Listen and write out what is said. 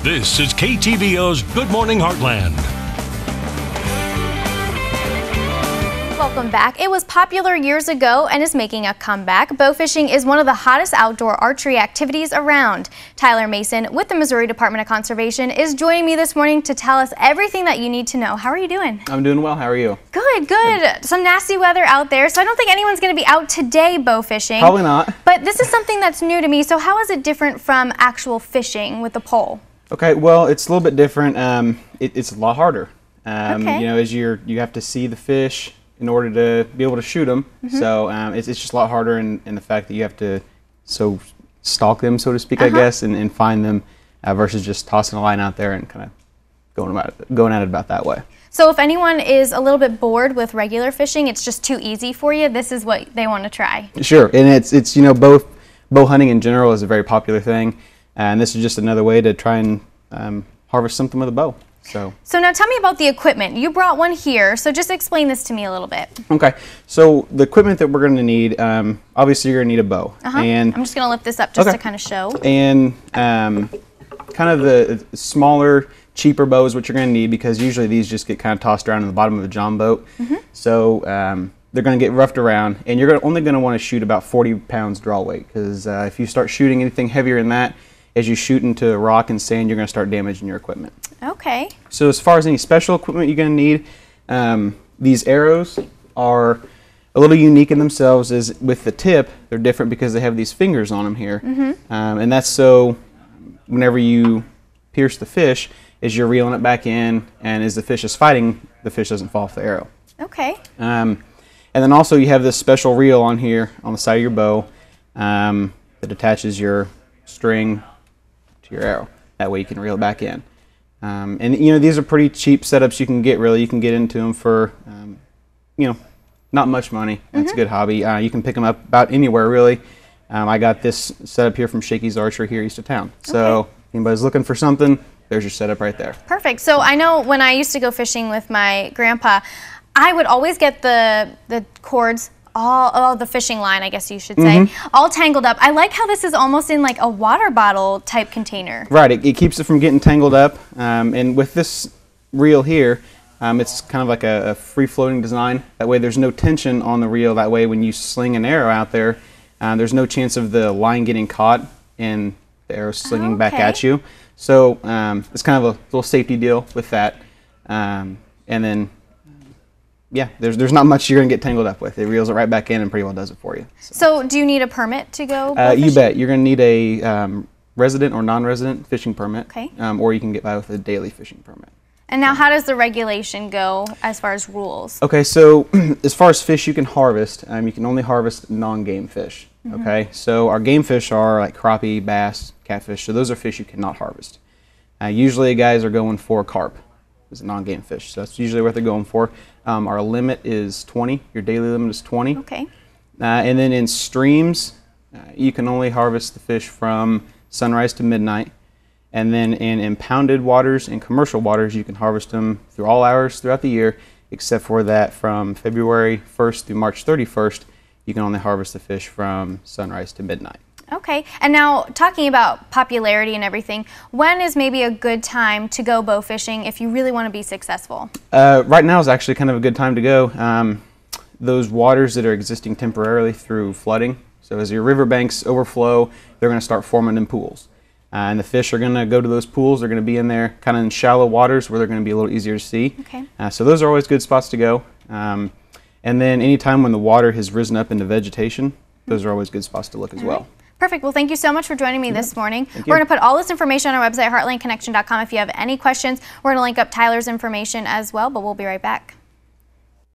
This is KTVO's Good Morning Heartland. Welcome back. It was popular years ago and is making a comeback. Bowfishing is one of the hottest outdoor archery activities around. Tyler Mason with the Missouri Department of Conservation is joining me this morning to tell us everything that you need to know. How are you doing? I'm doing well. How are you? Good, good. Some nasty weather out there, so I don't think anyone's going to be out today bowfishing. Probably not. But this is something that's new to me, so how is it different from actual fishing with the pole? Okay, well, it's a little bit different. It's a lot harder. Okay. You know, as you have to see the fish in order to be able to shoot them. So it's just a lot harder in the fact that you have to stalk them, so to speak, I guess, and find them versus just tossing a line out there and kind of going at it about that way. So if anyone is a little bit bored with regular fishing, it's just too easy for you, this is what they want to try. Sure, and it's you know, bow hunting in general is a very popular thing, and this is just another way to try and harvest something with a bow. So now tell me about the equipment. You brought one here, so just explain this to me a little bit. Okay, so the equipment that we're going to need, obviously you're going to need a bow. And I'm just going to lift this up just to kind of show. And kind of the smaller, cheaper bows, what you're going to need, because usually these just get kind of tossed around in the bottom of a john boat. So they're going to get roughed around, and you're only going to want to shoot about 40 pounds draw weight, because if you start shooting anything heavier than that, as you shoot into rock and sand, you're going to start damaging your equipment. Okay. So as far as any special equipment you're going to need, these arrows are a little unique in themselves. Is with the tip, they're different because they have these fingers on them here. And that's so whenever you pierce the fish, as you're reeling it back in, and as the fish is fighting, the fish doesn't fall off the arrow. Okay. And then also you have this special reel on here on the side of your bow that attaches your string to your arrow. That way you can reel it back in. And you know, these are pretty cheap setups you can get. Really, you can get into them for you know, not much money. It's a good hobby. You can pick them up about anywhere, really. I got this setup here from Shakey's Archery here east of town. So if anybody's looking for something, there's your setup right there. Perfect. So I know when I used to go fishing with my grandpa, I would always get the cords, the fishing line, I guess you should say, all tangled up. I like how this is almost in like a water bottle type container. Right, it keeps it from getting tangled up. And with this reel here, it's kind of like a free-floating design. That way there's no tension on the reel. That way when you sling an arrow out there, there's no chance of the line getting caught and the arrow slinging back at you. So it's kind of a little safety deal with that. And then yeah, there's not much you're going to get tangled up with. It reels it right back in and pretty well does it for you. So do you need a permit to go bowfishing? You bet. You're going to need a resident or non-resident fishing permit. Okay. Or you can get by with a daily fishing permit. And now how does the regulation go as far as rules? Okay, so as far as fish you can harvest, you can only harvest non-game fish. Okay, so our game fish are like crappie, bass, catfish, so those are fish you cannot harvest. Usually guys are going for carp as a non-game fish, so that's usually what they're going for. Our limit is 20, your daily limit is 20. Okay. And then in streams, you can only harvest the fish from sunrise to midnight. And then in impounded waters and commercial waters, you can harvest them through all hours throughout the year, except for that from February 1st through March 31st, you can only harvest the fish from sunrise to midnight. Okay, and now talking about popularity and everything, when is maybe a good time to go bow fishing if you really want to be successful? Right now is actually kind of a good time to go. Those waters that are existing temporarily through flooding, so as your riverbanks overflow, they're going to start forming in pools. And the fish are going to go to those pools. They're going to be in there kind of in shallow waters where they're going to be a little easier to see. Okay. So those are always good spots to go. And then anytime when the water has risen up into vegetation, those are always good spots to look as well. Perfect. Well, thank you so much for joining me this morning. We're going to put all this information on our website, heartlandconnection.com. If you have any questions, we're going to link up Tyler's information as well, but we'll be right back.